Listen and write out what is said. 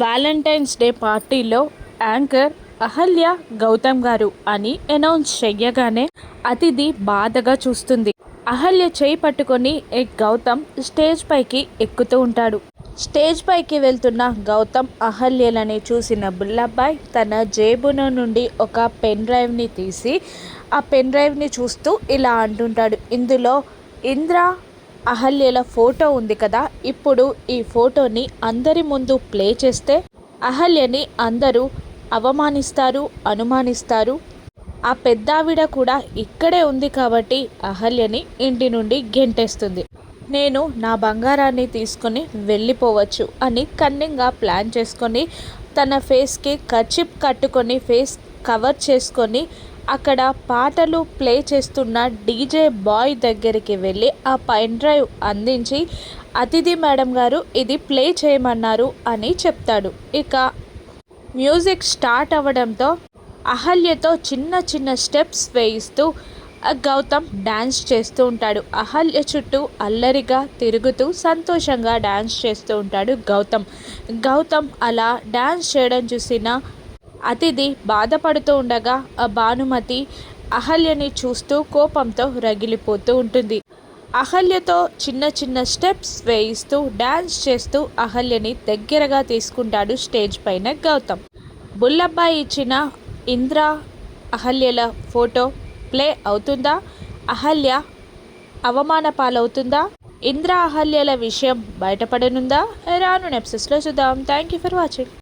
Valentine's day పార్టీలో anchor Ahalya Gautam గారు అని అనౌన్స్ చెయ్యగానే అతిథి బాధగా చూస్తుంది. అహల్య చేయి పట్టుకొని గౌతమ్ స్టేజ్ పైకి ఎక్కుతూ ఉంటాడు. స్టేజ్ పైకి వెళ్తున్న గౌతమ్ అహల్యలని చూసిన బుల్లబ్బాయ్ తన జేబున నుండి ఒక పెన్ డ్రైవ్ని తీసి ఆ పెన్ డ్రైవ్ని చూస్తూ ఇలా అంటుంటాడు, ఇందులో ఇంద్ర అహల్యల ఫోటో ఉంది కదా, ఇప్పుడు ఈ ఫోటోని అందరి ముందు ప్లే చేస్తే అహల్యని అందరూ అవమానిస్తారు, అనుమానిస్తారు. ఆ పెద్దావిడ కూడా ఇక్కడే ఉంది కాబట్టి అహల్యని ఇంటి నుండి గెంటేస్తుంది. నేను నా బంగారాన్ని తీసుకొని వెళ్ళిపోవచ్చు అని కన్నింగా ప్లాన్ చేసుకొని తన ఫేస్కి కర్చిప్ కట్టుకొని ఫేస్ కవర్ చేసుకొని అక్కడ పాటలు ప్లే చేస్తున్న డీజే బాయ్ దగ్గరికి వెళ్ళి ఆ పెన్ డ్రైవ్ అందించి అతిథి మేడం గారు ఇది ప్లే చేయమన్నారు అని చెప్తాడు. ఇక మ్యూజిక్ స్టార్ట్ అవ్వడంతో అహల్యతో చిన్న చిన్న స్టెప్స్ వేయిస్తూ గౌతమ్ డ్యాన్స్ చేస్తూ ఉంటాడు. అహల్య చుట్టూ అల్లరిగా తిరుగుతూ సంతోషంగా డ్యాన్స్ చేస్తూ ఉంటాడు గౌతమ్ అలా డ్యాన్స్ చేయడం చూసిన అతిథి బాధపడుతూ ఉండగా ఆ భానుమతి అహల్యని చూస్తూ కోపంతో రగిలిపోతూ ఉంటుంది. అహల్యతో చిన్న చిన్న స్టెప్స్ వేయిస్తూ డ్యాన్స్ చేస్తూ అహల్యని దగ్గరగా తీసుకుంటాడు స్టేజ్ పైన గౌతమ్. బుల్లబ్బాయి ఇచ్చిన ఇంద్ర అహల్యల ఫోటో ప్లే అవుతుందా? అహల్య అవమాన పాలవుతుందా? ఇంద్ర అహల్యల విషయం బయటపడనుందా? రాను ఎపిసోడ్స్లో చూద్దాం. Thank you for watching.